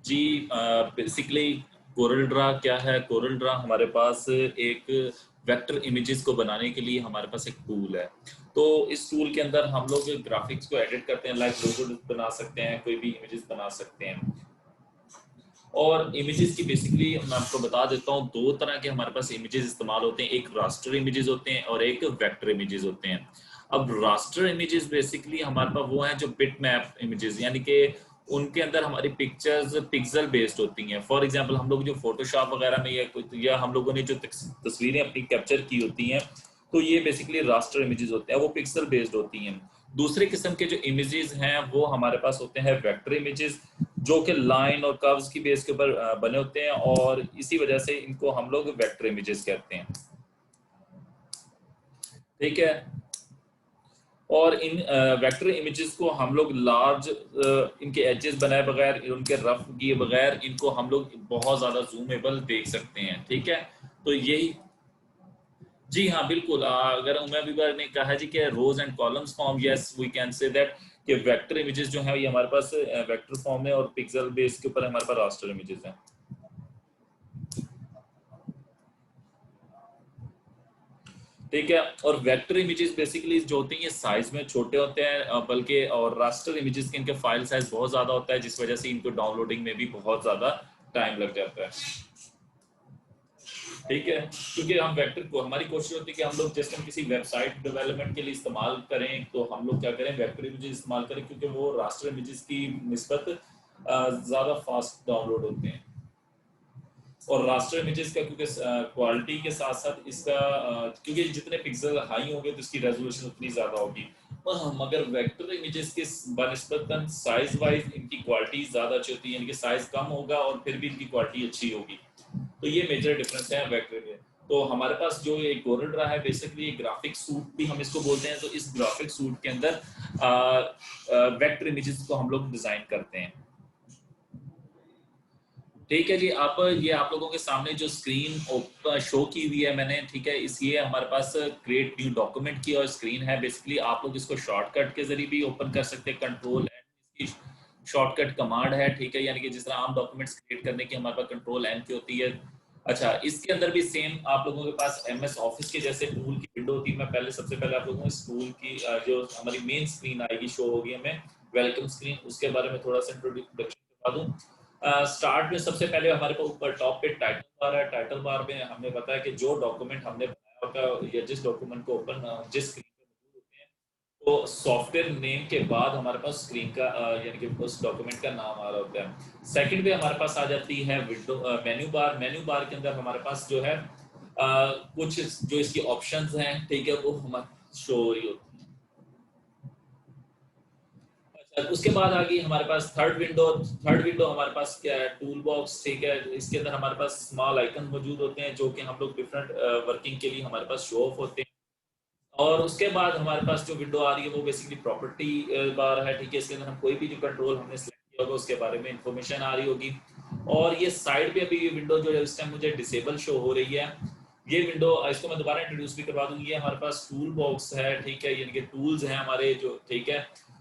जी basically Corel Draw क्या है? Corel Draw हमारे पास एक वेक्टर इमेजेस को बनाने के लिए हमारे पास एक टूल है। तो इस टूल के अंदर हम लोग ग्राफिक्स को एडिट करते हैं, लाइक लोगो बना सकते हैं, कोई भी इमेजेस बना सकते हैं। और इमेजेस की बेसिकली मैं आपको बता देता हूँ, दो तरह के हमारे पास इमेजेस इस्तेमाल होते हैं। एक रास्टर इमेजेस होते हैं और एक वेक्टर इमेजेस होते हैं। अब रास्टर इमेजेस बेसिकली हमारे पास वो हैं जो बिट मैप इमेजेस, यानी कि उनके अंदर हमारी पिक्चर्स पिक्सल बेस्ड होती हैं। फॉर एग्जांपल हम लोग जो फोटोशॉप वगैरह में या हम लोगों ने जो तस्वीरें अपनी कैप्चर की होती हैं, तो ये बेसिकली रास्टर इमेजेस होते हैं, वो पिक्सल बेस्ड होती हैं। दूसरे किस्म के जो इमेजेस हैं वो हमारे पास होते हैं वेक्टर इमेजेस, जो कि लाइन और कर्व्स की बेस के ऊपर बने होते हैं, और इसी वजह से इनको हम लोग वेक्टर इमेजेस कहते हैं। ठीक है। और इन वेक्टर इमेजेस को हम लोग लार्ज, इनके एजेस बनाए बगैर, उनके रफ किए बगैर, इनको हम लोग बहुत ज्यादा जूमेबल देख सकते हैं। ठीक है। तो यही। जी हाँ, बिल्कुल। अगर उमर अबीबर ने कहा जी कि rows and columns form, yes we can say that कि वेक्टर इमेजेस जो है ये हमारे पास वेक्टर फॉर्म में और पिक्सल बेस के ऊपर हमारे पास रास्टर इमेजेस हैं। ठीक है। और वेक्टर इमेजेस बेसिकली जो होती हैं ये साइज में छोटे होते हैं, बल्कि और रास्टर इमेजेस के इनके फाइल साइज बहुत ज्यादा होता है, जिस वजह से इनको डाउनलोडिंग में भी बहुत ज्यादा टाइम लग जाता है। ठीक है। क्योंकि हम वेक्टर को, हमारी कोशिश होती है कि हम लोग जैसे हम किसी वेबसाइट डेवलपमेंट के लिए इस्तेमाल करें, तो हम लोग क्या करें, वेक्टर इमेजेस इस्तेमाल करें, क्योंकि वो रास्टर इमेजेस की निस्बत ज्यादा फास्ट डाउनलोड होते हैं। और रास्टर इमेजेस का क्योंकि क्वालिटी के साथ साथ इसका क्योंकि जितने पिक्सल हाई होंगे तो इसकी रेजोल्यूशन उतनी ज्यादा होगी। और मगर वेक्टर इमेजेस के बनिस्बतन साइज वाइज इनकी क्वालिटी ज्यादा अच्छी होती है, यानी कि साइज कम होगा और फिर भी इनकी क्वालिटी अच्छी होगी। तो ये मेजर डिफरेंस है वेक्टर में। तो हमारे पास जो एक कोरल है बेसिकली ग्राफिक सूट भी हम इसको बोलते हैं। तो इस ग्राफिक सूट के अंदर वेक्टर इमेजेस को हम लोग डिजाइन करते हैं। ठीक है जी। ये आप लोगों के सामने जो स्क्रीन शो की हुई है मैंने, ठीक है, इस ये हमारे पास क्रिएट न्यू डॉक्यूमेंट की और स्क्रीन है। बेसिकली आप लोग इसको शॉर्टकट के जरिए भी ओपन कर सकते हैं, कंट्रोल एन इसकी शॉर्टकट कमांड है। ठीक है। यानी कि जिस तरह आम डॉक्यूमेंट्स क्रिएट करने की हमारे पास कंट्रोल एन की होती है। अच्छा, इसके अंदर भी सेम आप लोगों के पास एमएस ऑफिस के जैसे टूल की विंडो होती है। मैं पहले सबसे पहले आप लोगों को इस टूल की जो हमारी मेन स्क्रीन आएगी, शो होगी हमें वेलकम स्क्रीन, उसके बारे में थोड़ा सा इंट्रोडक्शन बता दूं। स्टार्ट में सबसे पहले हमारे पास ऊपर टॉप पे टाइटल बार है। टाइटल बार में हमने बताया कि जो डॉक्यूमेंट हमने बनाया होगा या जिस डॉक्यूमेंट को ओपन जिस स्क्रीन पे मौजूद होते हैं, तो सॉफ्टवेयर नेम के बाद हमारे पास स्क्रीन का यानी कि उस डॉक्यूमेंट का नाम आ रहा होता है। सेकंड पे हमारे पास आ जाती है window menu bar. Menu bar के अंदर हमारे पास जो है कुछ जो इसकी ऑप्शंस हैं, ठीक है, वो हमारे शो हो रही होती है। अच्छा, उसके बाद आ गई हमारे पास थर्ड विंडो। थर्ड विंडो हमारे पास क्या है, टूल बॉक्स। ठीक है। इसके अंदर हमारे पास स्मॉल आइकन मौजूद होते हैं जो कि हम लोग डिफरेंट वर्किंग के लिए हमारे पास शो ऑफ होते हैं। और उसके बाद हमारे पास जो विंडो आ रही है वो बेसिकली प्रॉपर्टी बार है। ठीक है। इसके अंदर हम कोई भी जो कंट्रोल हमने सेलेक्ट किया होगा उसके बारे में इंफॉर्मेशन आ रही होगी। और ये साइड पे अभी ये विंडो जो है इस टाइम मुझे डिसेबल शो हो रही है। ये विंडो, इसको मैं दोबारा इंट्रोड्यूस भी करवा दूंगी। ये हमारे पास टूल बॉक्स है। ठीक है। यानी कि टूल्स हैं हमारे जो, ठीक है,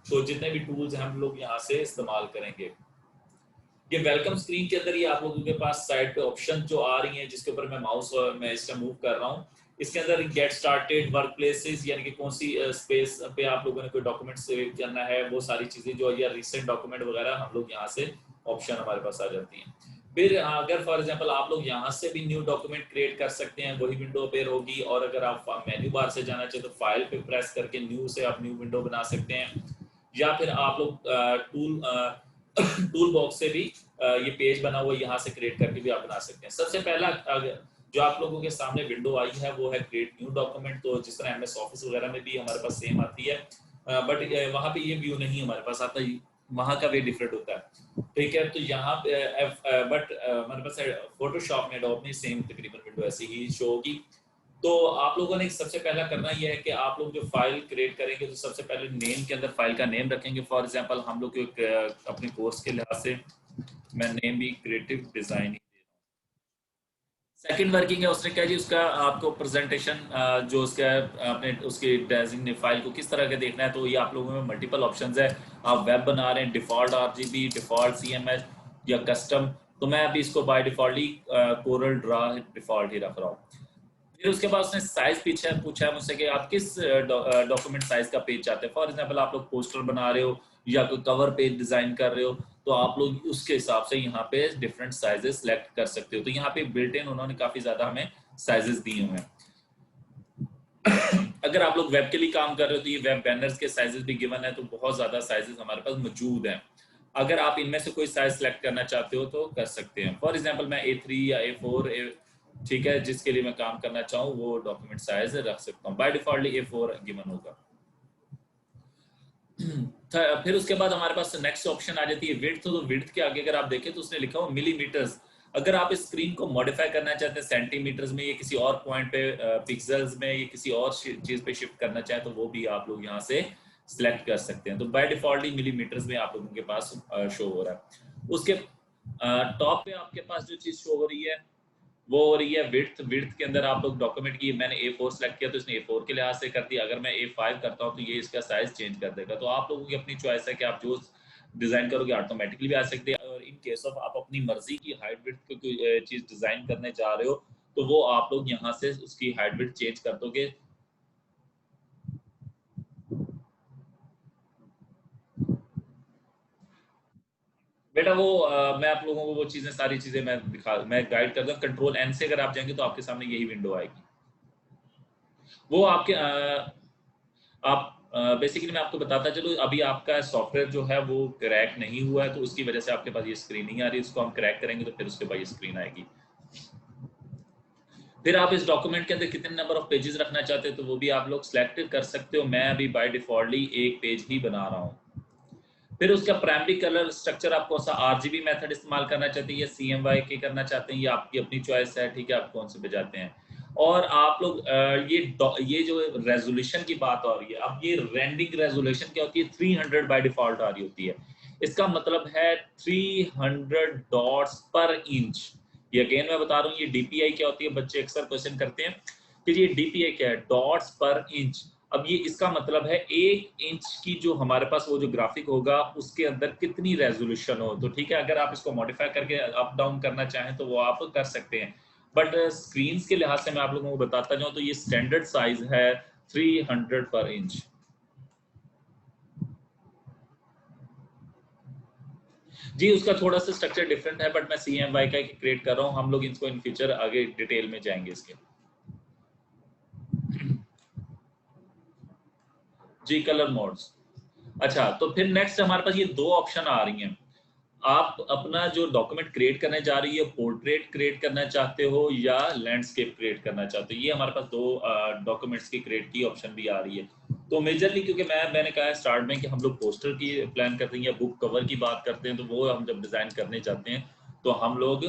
तो जितने भी टूल्स हैं हम लोग यहाँ से इस्तेमाल करेंगे। ये वेलकम स्क्रीन के अंदर ये आप लोगों के पास साइड पे ऑप्शन जो आ रही हैं, जिसके ऊपर मैं माउस मैं इसका मूव कर रहा हूँ, इसके अंदर गेट स्टार्टेड वर्क प्लेसेस, यानी कि कौन सी स्पेस पे आप लोगों ने कोई डॉक्यूमेंट सेव करना है, वो सारी चीजें जो, या रिसेंट डॉक्यूमेंट वगैरह, हम लोग यहाँ से ऑप्शन हमारे पास आ जाती हैं। फिर अगर फॉर एग्जांपल आप लोग यहाँ से भी न्यू डॉक्यूमेंट क्रिएट कर सकते हैं, वही विंडो अपेयर होगी। और अगर आप मेन्यू बार से जाना चाहे तो फाइल पे प्रेस करके न्यू से आप न्यू विंडो बना सकते हैं। या फिर आप लोग टूल बॉक्स से भी ये पेज बना हुआ यहाँ से क्रिएट करके भी आप बना सकते हैं। सबसे पहला जो आप लोगों के सामने विंडो आई है वो है क्रिएट न्यू डॉक्यूमेंट। तो जिस तरह एमएस ऑफिस वगैरह में भी हमारे पास सेम आती है, बट वहाँ पे ये व्यू नहीं हमारे पास आता, वहाँ का वे डिफरेंट होता है। ठीक है। तो यहाँ पे बट हमारे पास फोटोशॉप में, एडोब में सेम तकरीबन विंडो ऐसी ही शो होगी। तो आप लोगों ने सबसे पहला करना यह है कि आप लोग जो फाइल क्रिएट करेंगे तो सबसे पहले नेम के अंदर फाइल का नेम रखेंगे। फॉर एग्जांपल हम लोग अपने कोर्स के लिहाज से मैं नेम भी क्रिएटिव डिजाइन ही दे रहा हूँ। सेकंड वर्किंग है, उसने क्या जी, उसका आपको प्रेजेंटेशन जो उसका आपने उसकी डेजिग्न फाइल को किस तरह का देखना है, तो ये आप लोगों में मल्टीपल ऑप्शंस है। आप वेब बना रहे हैं, डिफॉल्ट आरजीबी, डिफॉल्ट सीएमएस, या कस्टम, तो मैं अभी इसको बाय डिफॉल्ट ही कोरल ड्रा डिफॉल्ट ही रख रहा हूँ। फिर उसके बाद उसने साइज पूछा है मुझसे कि आप किस डॉक्यूमेंट साइज का पेज चाहते हैं। फॉर एग्जांपल आप लोग पोस्टर बना रहे हो या कोई कवर पेज डिजाइन कर रहे हो, तो आप लोग उसके हिसाब से यहाँ पे डिफरेंट साइजेस सेलेक्ट कर सकते हो। तो यहाँ पे बिल्ट इन उन्होंने काफी ज्यादा हमें साइजेस दिए हुए हैं। अगर आप लोग वेब के लिए काम कर रहे हो तो ये वेब बैनर्स के साइजेस भी गिवन है, तो बहुत ज्यादा साइजेस हमारे पास मौजूद हैं। अगर आप इनमें से कोई साइज सेलेक्ट करना चाहते हो तो कर सकते हैं। फॉर एग्जांपल मैं A3 या A4 ठीक है, जिसके लिए मैं काम करना चाहूँ वो डॉक्यूमेंट साइज रख सकता हूँ। बाय डिफॉल्ट A4 गिवन होगा। फिर उसके बाद हमारे पास नेक्स्ट ऑप्शन आ जाती है विड्थ। तो विड्थ के आगे अगर आप देखें तो उसने लिखा हुआ मिलीमीटर्स। अगर आप इस स्क्रीन को मॉडिफाई करना चाहते हैं सेंटीमीटर्स में, या किसी और पॉइंट पे पिक्सेल्स में, या किसी और चीज पे शिफ्ट करना चाहें, तो वो भी आप लोग यहाँ से सिलेक्ट कर सकते हैं। तो बाय डिफॉल्ट ही मिलीमीटर्स में आप लोगों के पास शो हो रहा है। उसके टॉप पे आपके पास जो चीज शो हो रही है वो हो रही है विड्थ। विड्थ के अंदर आप लोग डॉक्यूमेंट की, मैंने A4 सेलेक्ट किया तो इसने A4 के लिहाज से कर दिया। अगर मैं A5 करता हूँ तो ये इसका साइज चेंज कर देगा। तो आप लोगों की अपनी चॉइस है कि आप जो डिजाइन करोगे ऑटोमेटिकली भी आ सकते हैं, और इन केस ऑफ आप अपनी मर्जी की हाइट विड्थ की कोई चीज डिजाइन करने जा रहे हो तो वो आप लोग यहाँ से उसकी हाइट विड्थ चेंज कर दोगे। बेटा वो मैं आप लोगों को वो चीजें, सारी चीजें मैं गाइड कर दूँ। कंट्रोल N से अगर आप जाएंगे तो आपके सामने यही विंडो आएगी। वो आपके आप बेसिकली मैं आपको बताता चलो, अभी आपका सॉफ्टवेयर जो है वो क्रैक नहीं हुआ है, तो उसकी वजह से आपके पास ये स्क्रीन नहीं आ रही। इसको हम क्रैक करेंगे तो फिर उसके बाद ये स्क्रीन आएगी। फिर आप इस डॉक्यूमेंट के अंदर कितने नंबर ऑफ पेजेस रखना चाहते हो तो वो भी आप लोग सिलेक्ट कर सकते हो। मैं अभी बाय डिफॉल्ट ही एक पेज ही बना रहा हूँ। फिर उसका प्राइमरी कलर स्ट्रक्चर आप कौन सा RGB मेथड इस्तेमाल करना चाहते हैं या CMYK करना चाहते हैं, ये आपकी अपनी चॉइस है। ठीक है, आप कौन से पे जाते हैं। और आप लोग ये जो रेजोल्यूशन की बात हो रही है, अब ये रेंडिंग रेजोल्यूशन क्या होती है, 300 बाय डिफॉल्ट आ रही होती है। इसका मतलब है 300 डॉट्स पर इंच। ये अगेन मैं बता रहा हूँ, ये DPI क्या होती है, बच्चे अक्सर क्वेश्चन करते हैं कि ये DPI क्या है, डॉट्स पर इंच। अब ये इसका मतलब है 1 इंच की जो हमारे पास वो जो ग्राफिक होगा उसके अंदर कितनी रेजोल्यूशन हो। तो ठीक है, अगर आप इसको मॉडिफाई करके अप डाउन करना चाहें तो वो आप कर सकते हैं। बट स्क्रीन के लिहाज से मैं आप लोगों को बताता जाऊं तो ये स्टैंडर्ड साइज है 300 पर इंच। जी, उसका थोड़ा सा स्ट्रक्चर डिफरेंट है, बट मैं CMYK का क्रिएट कर रहा हूँ। हम लोग इसको इन फ्यूचर आगे डिटेल में जाएंगे इसके। जी, कलर मोड्स। अच्छा, तो फिर नेक्स्ट हमारे पास ये दो ऑप्शन आ रही हैं। आप अपना जो डॉक्यूमेंट क्रिएट करने जा रही है, पोर्ट्रेट क्रिएट करना चाहते हो या लैंडस्केप क्रिएट करना चाहते हो। ये हमारे पास दो डॉक्यूमेंट्स की क्रिएट की ऑप्शन भी आ रही है। तो मेजरली क्योंकि मैंने कहा है स्टार्ट में कि हम लोग पोस्टर की प्लान करते हैं या बुक कवर की बात करते हैं, तो वो हम जब डिजाइन करने जाते हैं तो हम लोग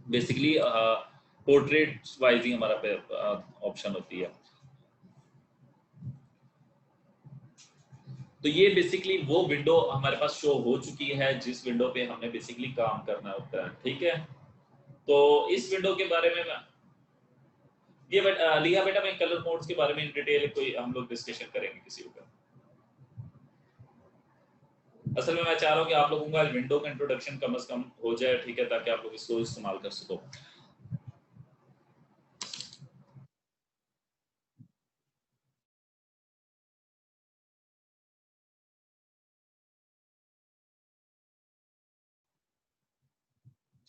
बेसिकली पोर्ट्रेट वाइज ही हमारा ऑप्शन होती है। तो ये बेसिकली वो विंडो हमारे पास शो हो चुकी है जिस विंडो पे हमने बेसिकली काम करना होता है। ठीक है, तो इस विंडो के बारे में ये लिया बेटा, मैं कलर मोड्स के बारे में डिटेल कोई हम लोग डिस्कशन करेंगे किसी ऊपर। असल में मैं चाह रहा हूँ कि आप लोगों का विंडो का इंट्रोडक्शन कम से कम हो जाए। ठीक है, ताकि आप लोग इसको इस्तेमाल कर सको।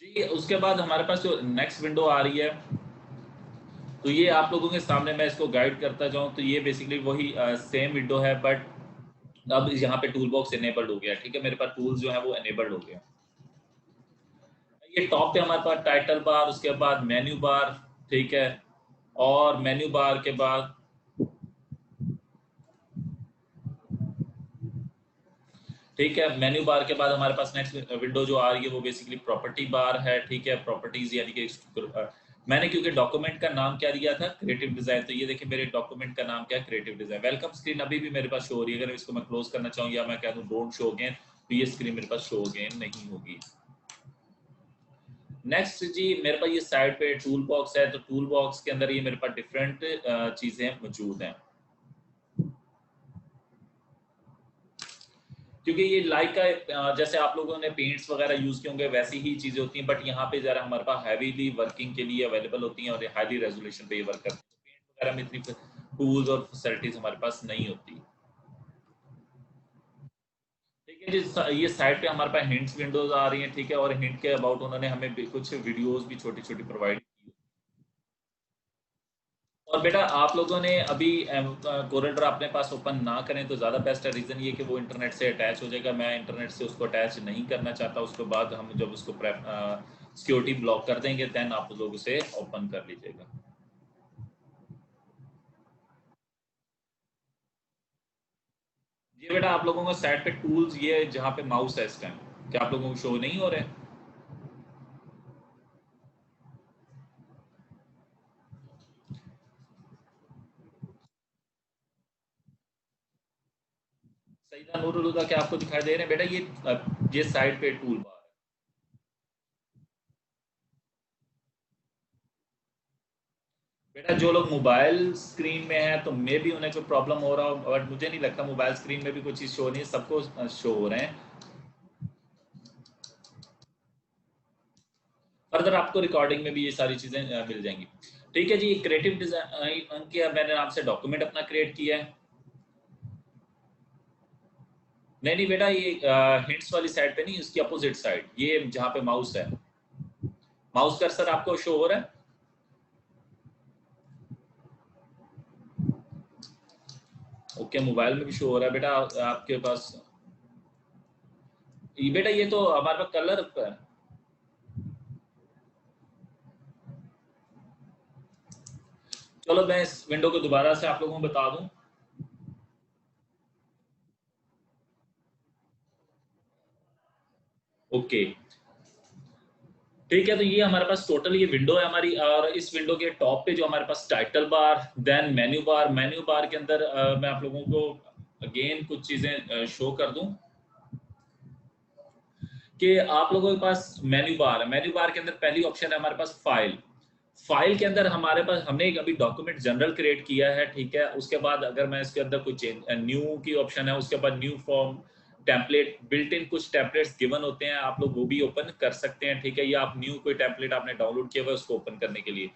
जी, उसके बाद हमारे पास जो नेक्स्ट विंडो आ रही है, तो ये आप लोगों के सामने मैं इसको गाइड करता जाऊं तो ये बेसिकली वही सेम विंडो है, बट अब यहाँ पे टूल बॉक्स इनेबल्ड हो गया। ठीक है, मेरे पास टूल्स जो है वो इनेबल्ड हो गए। ये टॉप पे हमारे पास टाइटल बार, उसके बाद मेन्यू बार। ठीक है, और मेन्यू बार के बाद ठीक है, मेन्यू बार के बाद हमारे पास नेक्स्ट विंडो जो आ रही है वो बेसिकली प्रॉपर्टी बार है। ठीक है, प्रॉपर्टीज यानी कि मैंने क्योंकि डॉक्यूमेंट का नाम क्या दिया था, क्रिएटिव डिजाइन, तो ये देखिए मेरे डॉक्यूमेंट का नाम क्या है, क्रिएटिव डिजाइन। वेलकम स्क्रीन अभी भी मेरे पास शो हो रही है। अगर इसको मैं क्लोज करना चाहूँ या मैं कह दूं डोंट शो अगेन, तो ये स्क्रीन मेरे पास शो अगेन नहीं होगी। नेक्स्ट जी, मेरे पास ये साइड पे टूल बॉक्स है, तो टूल बॉक्स के अंदर ये मेरे पास डिफरेंट चीजें मौजूद हैं। क्योंकि ये लाइक का जैसे आप लोगों ने पेंट्स वगैरह यूज किए होंगे वैसी ही चीजें होती हैं, बट यहाँ पे जरा हमारे पास हैवीली वर्किंग के लिए अवेलेबल होती हैं और हाईली रेजोल्यूशन पे ये वर्क करती हैं। पेंट वगैरह में इतनी टूल्स और फैसिलिटीज हमारे पास नहीं होती। ठीक है जी, ये साइड पे हमारे पास हिंट्स विंडोज आ रही हैं, ठीक है, और हिंट के अबाउट उन्होंने हमें कुछ वीडियोस भी छोटी छोटी प्रोवाइड की। और बेटा आप लोगों ने अभी कोरेड्रा अपने पास ओपन ना करें तो ज़्यादा बेस्ट है। रीज़न ये कि वो इंटरनेट से अटैच हो जाएगा। मैं इंटरनेट से उसको अटैच नहीं करना चाहता। उसके बाद हम जब उसको सिक्योरिटी ब्लॉक कर देंगे देन आप लोग उसे ओपन कर लीजिएगा। ये बेटा आप लोगों को साइड पे टूल्स, ये जहाँ पे माउस है इस टाइम, क्या आप लोगों को शो नहीं हो रहे हैं? सईदा नूरुल हुदा क्या आपको दिखाई दे रहे हैं बेटा? ये साइड पे टूल बार है। बेटा जो लोग मोबाइल स्क्रीन में है तो मे भी उन्हें कोई प्रॉब्लम हो रहा हो, बट मुझे नहीं लगता मोबाइल स्क्रीन में भी कोई चीज़ शो नहीं है, सबको शो हो रहे हैं। फर्दर आपको रिकॉर्डिंग में भी ये सारी चीज़ें मिल जाएंगी। ठीक है जी, क्रिएटिव डिजाइन किया मैंने आपसे, डॉक्यूमेंट अपना क्रिएट किया है। नहीं नहीं बेटा, ये हिंट्स वाली साइड पे नहीं, उसकी अपोजिट साइड, ये जहाँ पे माउस है, माउस कर्सर आपको शो हो रहा है? ओके, मोबाइल में भी शो हो रहा है बेटा आपके पास। ये बेटा ये तो हमारे पास कलर है। चलो मैं इस विंडो को दोबारा से आप लोगों को बता दूं। ओके ठीक है, तो ये हमारे पास टोटल ये विंडो है हमारी, और इस विंडो के टॉप पे जो हमारे पास title bar, then menu bar के अंदर मैं आप लोगों को अगेन कुछ चीजें शो कर दूं कि आप लोगों के पास मेन्यू बार है। मेन्यू बार के अंदर पहली ऑप्शन है हमारे पास फाइल। फाइल के अंदर हमारे पास हमने एक अभी डॉक्यूमेंट जनरल क्रिएट किया है, ठीक है। उसके बाद अगर मैं इसके अंदर कुछ न्यू की ऑप्शन है, उसके बाद new form, template, built in कुछ टेम्पलेट्स गिवन होते हैं, आप लोग वो भी ओपन कर सकते हैं, ठीक है। या आप न्यू कोई टेम्पलेट आपने डाउनलोड किया हुआ है उसको ओपन करने के लिए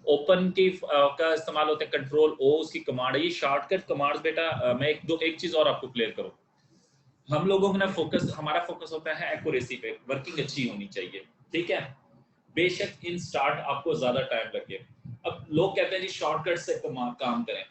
ओपन की का इस्तेमाल होता है कंट्रोल ओ, उसकी कमांड है। ये शॉर्टकट कमांड्स बेटा मैं एक चीज और आपको क्लियर करूँ। हम लोगों का फोकस, हमारा फोकस होता है एक्यूरेसी पे, वर्किंग अच्छी होनी चाहिए, ठीक है। बेशक इन स्टार्ट आपको ज्यादा टाइम लगे। अब लोग कहते हैं जी शॉर्टकट से काम करें।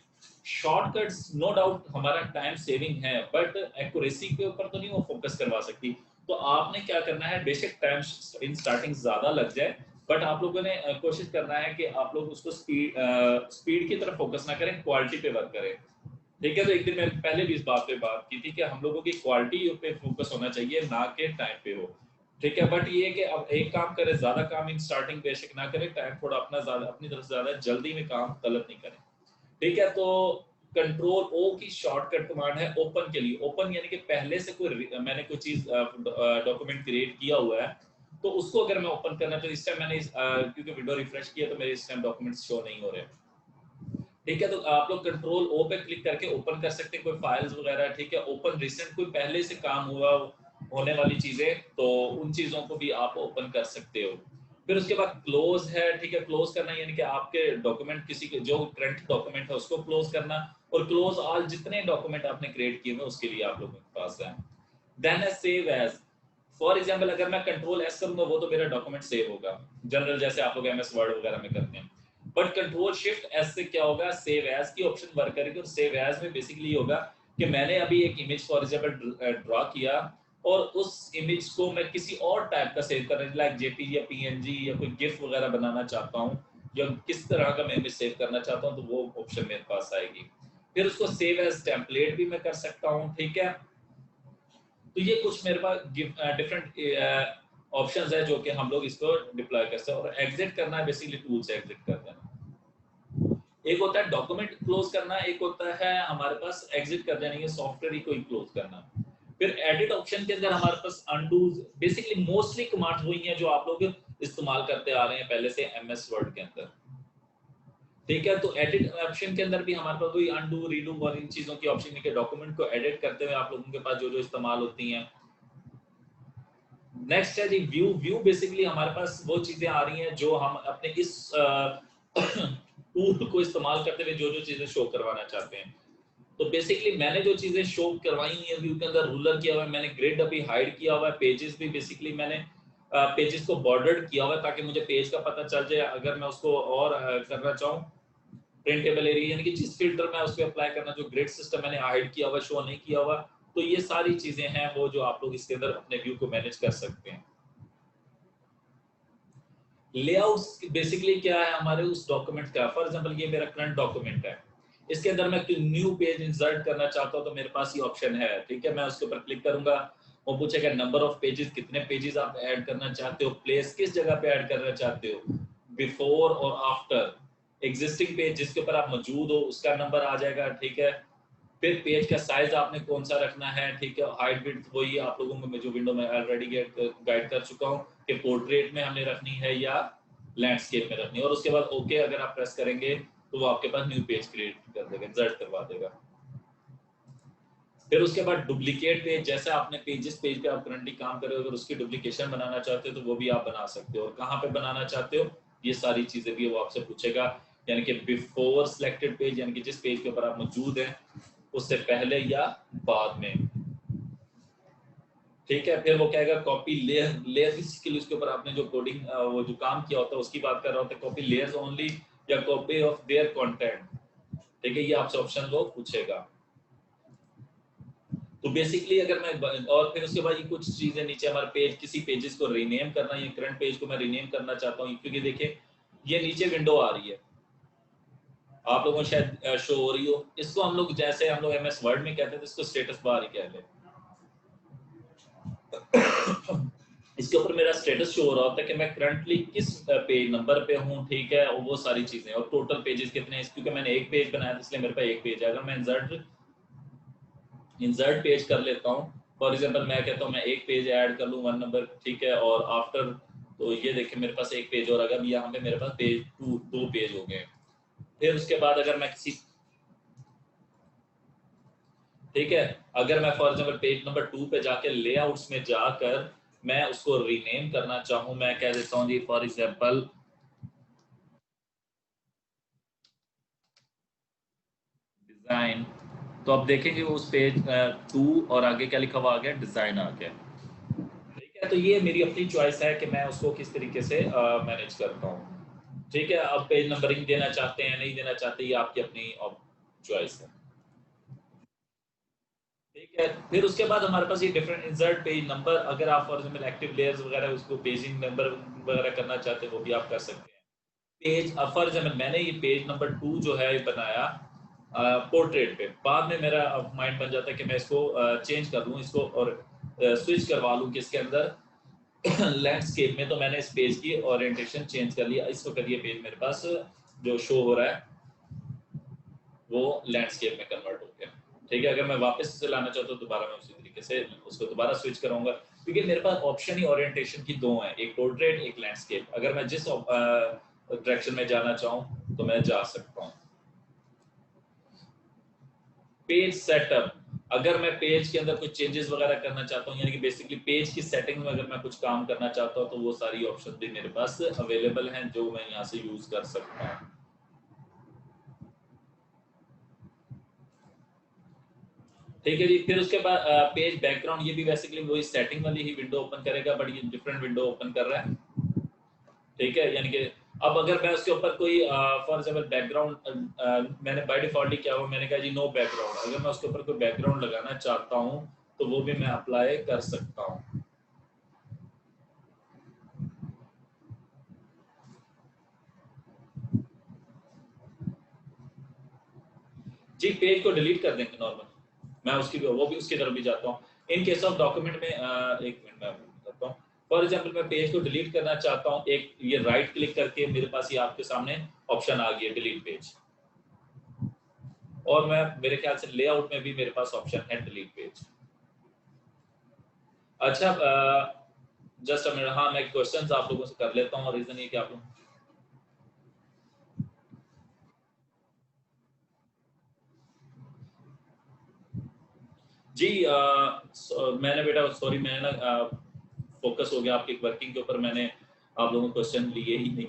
शॉर्टकट्स नो डाउट हमारा टाइम सेविंग है, बट एक्यूरेसी के ऊपर तो नहीं वो फोकस करवा सकती। तो आपने क्या करना है, बेशक टाइम इन स्टार्टिंग ज्यादा लग जाए, बट आप लोगों ने कोशिश करना है कि आप लोग उसको स्पीड की तरफ फोकस ना करें, क्वालिटी पे वर्क करें, ठीक है। तो एक दिन मैंने पहले भी इस बात पे बात की थी कि हम लोगों की क्वालिटी पे फोकस होना चाहिए, ना कि टाइम पे हो, ठीक है। बट ये है कि अब एक काम करें, ज्यादा काम इन स्टार्टिंग बेशक ना करें, टाइम थोड़ा अपना ज्यादा अपनी तरफ से ज्यादा जल्दी में काम गलत नहीं करें, ठीक है। तो कंट्रोल ओ की शॉर्टकट कमांड है ओपन के लिए। ओपन यानी कि पहले से मैंने कोई चीज डॉक्यूमेंट क्रिएट किया हुआ है, तो उसको अगर मैं ओपन करना, तो इस टाइम मैंने क्योंकि विंडो रिफ्रेश किया तो मेरे इस टाइम डॉक्यूमेंट्स शो नहीं हो रहे, ठीक है। तो आप लोग कंट्रोल ओ पे क्लिक करके ओपन कर सकते हैं कोई फाइल्स वगैरह, ठीक है। ओपन रिसेंट कोई पहले से काम हुआ होने वाली चीजें, तो उन चीजों को भी आप ओपन कर सकते हो। फिर उसके बाद क्लोज है, ठीक है। क्लोज करना यानी कि आपके डॉक्यूमेंट, किसी के जो करंट डॉक्यूमेंट है उसको क्लोज करना, और क्लोज ऑल जितने डॉक्यूमेंट आपने क्रिएट किए हुए उसके लिए आप लोगों के पास है। देन है सेव एज। फॉर एग्जाम्पल अगर मैं कंट्रोल एस करूंगा वो तो मेरा डॉक्यूमेंट सेव होगा, जनरल जैसे आप लोग एमएस वर्ड वगैरह में करते हैं। बट कंट्रोल शिफ्ट एस से क्या होगा, सेव एज की ऑप्शन वर्क करेगी। और सेव एज में बेसिकली होगा कि मैंने अभी एक इमेज फॉर एग्जाम्पल ड्रॉ किया, और उस इमेज को मैं किसी और टाइप का सेव करना, लाइक जेपीजी या पीएनजी या कोई गिफ वगैरह बनाना चाहता हूँ, या किस तरह का मैं इमेज सेव करना चाहता हूँ, तो वो ऑप्शन मेरे पास आएगी। फिर उसको सेव एज टेम्पलेट भी मैं कर सकता हूँ, ठीक है। तो ये कुछ मेरे पास डिफरेंट ऑप्शंस है जो कि हम लोग इसको डिप्लॉय कर सकते हैं। और एग्जिट करना है बेसिकली टूल से एग्जिट कर देना। एक होता है डॉक्यूमेंट क्लोज करना, एक होता है हमारे पास एग्जिट कर देने के सॉफ्टवेयर ही कोई क्लोज करना। फिर एडिट ऑप्शन के अंदर हमारे पास अनडू, बेसिकली मोस्टली कमांड्स वही हैं जो आप लोग इस्तेमाल करते आ रहे हैं पहले से एमएस वर्ड के अंदर। ठीक है। तो एडिट ऑप्शन के अंदर भी हमारे पास वही अनडू, रीडू और इन चीजों की ऑप्शन है कि डॉक्यूमेंट को एडिट करते हुए आप लोगों के पास जो जो इस्तेमाल होती हैं। नेक्स्ट है जी व्यू। व्यू बेसिकली हमारे पास वो चीजें आ रही हैं जो हम अपने इस टूल को इस्तेमाल करते हुए जो जो चीजें शो करवाना चाहते हैं। तो बेसिकली मैंने जो चीजें शो करवाई हैं व्यू के अंदर, रूलर किया हुआ है मैंने, ग्रिड अभी हाइड किया हुआ है, पेजेस भी बेसिकली मैंने पेजेस को बॉर्डर्ड किया हुआ है ताकि मुझे पेज का पता चल जाए। अगर मैं उसको और करना चाहूँ प्रिंटेबल एरिया यानी कि जिस फिल्टर में उसको अप्लाई करना, जो ग्रिड सिस्टम मैंने हाइड किया हुआ, शो नहीं किया हुआ, तो ये सारी चीजें हैं वो जो आप लोग इसके अंदर अपने व्यू को मैनेज कर सकते हैं। लेआउट बेसिकली क्या है हमारे उस डॉक्यूमेंट का। फॉर एग्जांपल ये मेरा करंट डॉक्यूमेंट है, इसके अंदर मैं न्यू पेज इंसर्ट करना चाहता हूं तो मेरे पास ये ऑप्शन है। ठीक है, मैं उसके ऊपर क्लिक करूंगा, वो पूछेगा नंबर ऑफ पेजेस, कितने पेजेस आप ऐड करना चाहते हो, प्लेस किस जगह पे ऐड करना चाहते हो, बिफोर और आफ्टर, एग्जिस्टिंग पेज जिसके ऊपर आप मौजूद हो उसका नंबर आ जाएगा। ठीक है, फिर पेज का साइज आपने कौन सा रखना है। ठीक है, हाइट विड्थ वही आप लोगों को मैं जो विंडो में ऑलरेडी गाइड कर चुका हूँ कि पोर्ट्रेट में हमने रखनी है या लैंडस्केप में रखनी है। और उसके बाद ओके अगर आप प्रेस करेंगे तो वो आपके पास न्यू पेज क्रिएट कर देगा, इंसर्ट करवा देगा। फिर उसके बाद डुप्लीकेट पेज, जैसे आपने जिस पेज पे आप करंटली काम कर रहे हो अगर उसकी डुप्लीकेशन बनाना चाहते हो तो वो भी आप बना सकते हो। और कहाँ पे बनाना चाहते हो ये सारी चीजें भी वो आपसे पूछेगा, यानी कि बिफोर सिलेक्टेड पेज यानी कि जिस पेज के ऊपर आप मौजूद हैं उससे पहले या बाद में। ठीक है, फिर वो कहेगा कॉपी लेयर। लेयर बेसिकली उसके ऊपर आपने जो कोडिंग वो जो काम किया होता है उसकी बात कर रहा होता है, कॉपी लेयर्स ओनली या कॉपी ऑफ देयर कंटेंट। ठीक है, ये आपसे ऑप्शन वो पूछेगा। तो बेसिकली अगर मैं और फिर उसके बाद ये कुछ चीजें नीचे हमारे पेज, किसी पेजेस को रीनेम करना, ये करंट पेज को मैं रीनेम करना चाहता हूँ क्योंकि देखिए ये नीचे विंडो आ रही है आप लोगों को शायद शो हो रही हो, इसको हम लोग जैसे हम लोग एमएस वर्ड में कहते थे इसको स्टेटस बार ही कहते हैं। इसके ऊपर मेरा स्टेटस शो हो रहा होता है कि मैं करंटली किस पेज नंबर पे हूँ। ठीक है, और वो सारी चीजें और टोटल पेजेस कितने हैं, क्योंकि मैंने एक पेज बनाया था इसलिए मेरे पास एक पेज है। अगर मैं इंसर्ट पेज कर लेता हूँ, फॉर एग्जांपल मैं कहता हूँ मैं एक पेज ऐड कर लूँ 1 नंबर, ठीक है, और आफ्टर तो ये देखिए मेरे पास एक पेज और अगर यहाँ पे मेरे पास पेज 2 पेज हो गए। फिर उसके बाद अगर मैं किसी, ठीक है, अगर मैं फॉर एग्जांपल पेज नंबर 2 पे जाके लेआउट्स में जाकर मैं उसको रीनेम करना चाहूँ, मैं कह देता हूँ जी फॉर एग्जांपल डिजाइन। तो अब देखेंगे उस पेज 2 और आगे क्या लिखा हुआ आ गया, डिजाइन आ गया। ठीक है, तो ये मेरी अपनी चॉइस है कि मैं उसको किस तरीके से मैनेज करता हूँ। ठीक है, अब पेज नंबरिंग देना चाहते हैं नहीं देना चाहते ये आपकी अपनी चॉइस है। ठीक है, फिर उसके बाद हमारे पास ये डिफरेंट इंसर्ट पेज नंबर, अगर आप फॉर एग्जांपल एक्टिव लेयर्स वगैरह उसको पेजिंग नंबर वगैरह करना चाहते हैं वो भी आप कर सकते हैं। पेज फॉर एग्जांपल मैंने ये पेज नंबर 2 जो है ये बनाया पोर्ट्रेट पे, बाद में मेरा माइंड बन जाता है कि मैं इसको चेंज कर लूँ इसको और स्विच करवा लूँ किसके अंदर लैंडस्केप में। तो मैंने इस पेज की ओरिएंटेशन चेंज कर लिया, इस वक्त ये पेज मेरे पास जो शो हो रहा है वो लैंडस्केप में कन्वर्ट हो गया। ठीक है, अगर मैं वापस से लाना चाहता हूँ दोबारा मैं उसी तरीके से उसको दोबारा स्विच करूंगा, क्योंकि मेरे पास ऑप्शन ही ओरिएंटेशन की दो हैं, एक पोर्ट्रेट एक लैंडस्केप। अगर मैं जिस डायरेक्शन में जाना चाहूँ तो मैं जा सकता हूँ। पेज सेटअप, अगर मैं पेज के अंदर कुछ चेंजेस वगैरह करना चाहता हूँ यानी कि बेसिकली पेज की सेटिंग में अगर मैं कुछ काम करना चाहता हूँ तो वो सारी ऑप्शन भी मेरे पास अवेलेबल हैं जो मैं यहाँ से यूज कर सकता हूँ। ठीक है जी, फिर उसके बाद पेज बैकग्राउंड, ये भी बेसिकली वही सेटिंग वाली ही विंडो ओपन करेगा बट ये डिफरेंट विंडो ओपन कर रहा है। ठीक है, यानी कि अब अगर मैं उसके ऊपर कोई फॉर एग्जांपल बैकग्राउंड मैंने बाय डिफॉल्ट ही क्या हुआ, मैंने कहा जी नो बैकग्राउंड, अगर मैं उसके ऊपर कोई बैकग्राउंड लगाना चाहता हूँ तो वो भी मैं अप्लाई कर सकता हूँ। जी पेज को डिलीट कर देंगे नॉर्मल, मैं उसकी वो भी उसकी तरफ भी जाता हूँ। इन केस ऑफ डॉक्यूमेंट में एक मिनट में बताता हूँ। फॉर एग्जांपल मैं पेज को डिलीट करना चाहता हूँ, एक ये राइट क्लिक करके मेरे पास ये आपके सामने ऑप्शन आ गया डिलीट पेज, और मैं मेरे ख्याल से लेआउट में भी मेरे पास ऑप्शन है डिलीट पेज। अच्छा जस्ट हाँ मैं क्वेश्चंस आप लोगों से कर लेता हूँ, रीजन ये कि आप लोग जी मैंने बेटा सॉरी मैंने ना फोकस हो गया आपकी वर्किंग के ऊपर, मैंने आप लोगों को क्वेश्चन लिए ही नहीं।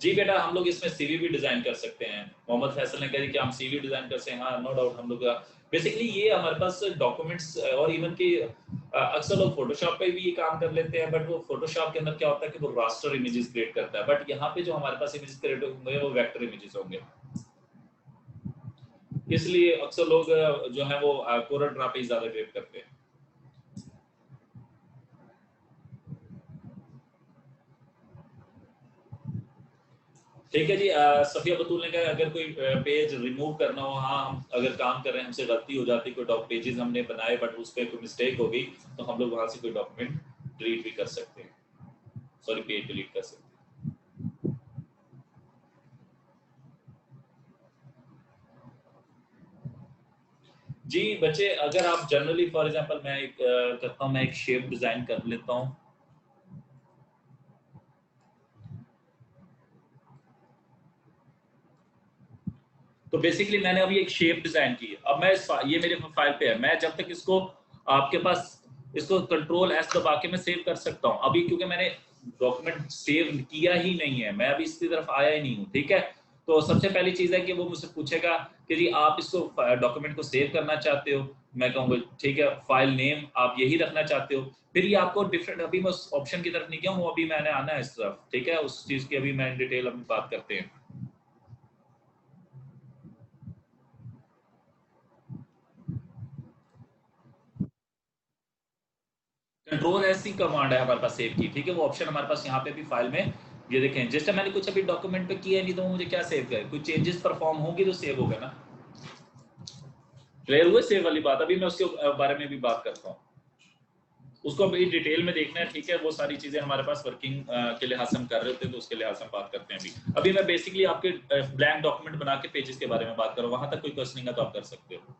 जी बेटा हम लोग इसमें सीवी भी डिजाइन कर सकते हैं। मोहम्मद फैसल ने कहा कि हम सीवी डिजाइन कर सकते हैं। हाँ नो डाउट हम लोग बेसिकली ये हमारे पास डॉक्यूमेंट्स और इवन कि अक्सर लोग फोटोशॉप पे भी ये काम कर लेते हैं, बट वो फोटोशॉप के अंदर क्या होता है कि वो रास्टर इमेजेस क्रिएट करता है, बट यहाँ पे जो हमारे पास इमेजेस क्रिएट होंगे वो वेक्टर इमेजेस होंगे। इसलिए अक्सर लोग जो है वो कोरल ड्रा पे ज्यादा क्रिएट करते हैं। ठीक है जी। सफिया बतूल ने कहा अगर कोई पेज रिमूव करना हो, हाँ हम अगर काम कर रहे हैं हमसे गलती हो जाती, कोई डॉक पेजेस हमने बनाए बट उस पर कोई मिस्टेक हो गई, तो हम लोग वहां से कोई डॉक्यूमेंट डिलीट भी कर सकते हैं, सॉरी पेज डिलीट कर सकते हैं। जी बच्चे अगर आप जनरली फॉर एग्जांपल मैं एक करता हूँ, मैं एक शेप डिजाइन कर लेता हूँ। तो बेसिकली मैंने अभी एक शेप डिजाइन की है। अब मैं ये मेरे फाइल पे है, मैं जब तक इसको आपके पास इसको कंट्रोल एस दबा के मैं सेव कर सकता हूँ अभी, क्योंकि मैंने डॉक्यूमेंट सेव किया ही नहीं है, मैं अभी इसकी तरफ आया ही नहीं हूँ। ठीक है, तो सबसे पहली चीज है कि वो मुझसे पूछेगा कि जी आप इसको डॉक्यूमेंट को सेव करना चाहते हो, मैं कहूँगा ठीक है, फाइल नेम आप यही रखना चाहते हो, फिर ये आपको डिफरेंट, अभी मैं उस ऑप्शन की तरफ नहीं गया हूँ, अभी मैंने आना है इस तरफ। ठीक है, उस चीज की अभी मैं डिटेल अभी बात करते हैं। कंट्रोल ऐसी कमांड है हमारे पास सेव की। ठीक है, वो ऑप्शन हमारे पास यहाँ पे भी फाइल में, ये देखें जिस टाइम मैंने कुछ अभी डॉक्यूमेंट पे किया नहीं तो मुझे क्या सेव करे, कुछ चेंजेस परफॉर्म होंगी तो सेव होगा ना। क्लियर हुए सेव वाली बात, अभी मैं उसके बारे में भी बात करता हूँ, उसको अभी डिटेल में देखना है। ठीक है, वो सारी चीजें हमारे पास वर्किंग के लिहाज से हम कर रहे होते हैं, तो उसके लिहाज से हम बात करते हैं। अभी अभी मैं बेसिकली आपके ब्लैंक डॉक्यूमेंट बना के पेजेस के बारे में बात कर रहा हूँ, वहां तक कोई क्वेश्चनिंग है तो आप कर सकते हो।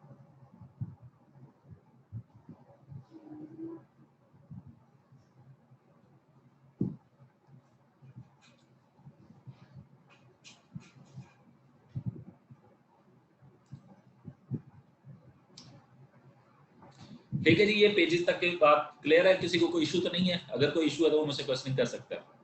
ठीक है जी, ये पेजेस तक की बात क्लियर है, किसी को कोई इशू तो नहीं है? अगर कोई इशू है तो वो मुझसे क्वेश्चनिंग कर सकता है।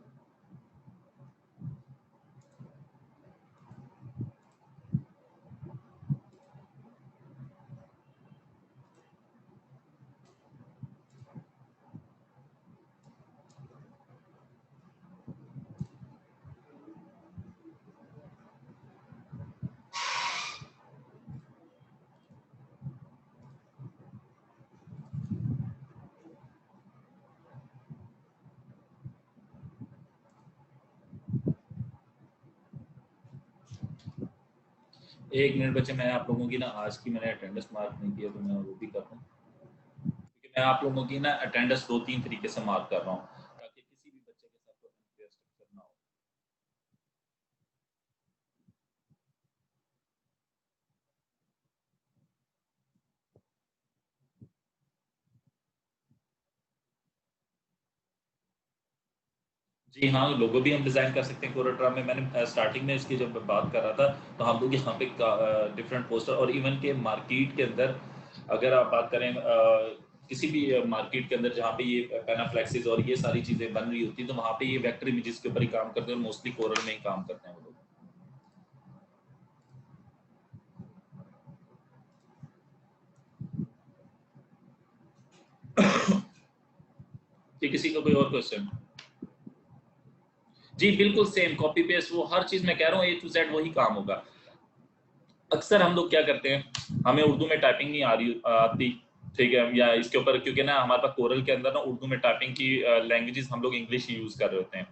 एक मिनट बच्चे, मैं आप लोगों की ना आज की मैंने अटेंडेंस मार्क नहीं किया, तो मैं वो भी कर रहा हूँ, क्योंकि मैं आप लोगों की ना अटेंडेंस 2-3 तरीके से मार्क कर रहा हूँ, ताकि किसी भी बच्चे के साथ अनफेयर स्ट्रक्चर ना हो। जी हाँ, लोगो भी हम डिजाइन कर सकते हैं कोरेट्रा में। मैंने स्टार्टिंग में इसकी जब बात कर रहा था तो हम लोग यहाँ पे डिफरेंट पोस्टर और इवन के मार्केट के अंदर, अगर आप बात करें किसी भी मार्केट के अंदर जहाँ पे ये पेनाफ्लेक्सिस और ये सारी चीजें बन रही होती है, तो वहाँ पे ये वेक्टर इमेजेस के ऊपर ही काम करते हैं और मोस्टली कोरल में ही काम करते हैं वो लोग। कि किसी का कोई और क्वेश्चन? जी बिल्कुल सेम कॉपी पेस्ट, वो हर चीज मैं कह रहा हूँ A to Z वही काम होगा। अक्सर हम लोग क्या करते हैं, हमें उर्दू में टाइपिंग नहीं आ रही आती, ठीक है, या इसके ऊपर क्योंकि ना हमारे पास कोरल के अंदर ना उर्दू में टाइपिंग की लैंग्वेजेस हम लोग इंग्लिश यूज कर रहे होते हैं,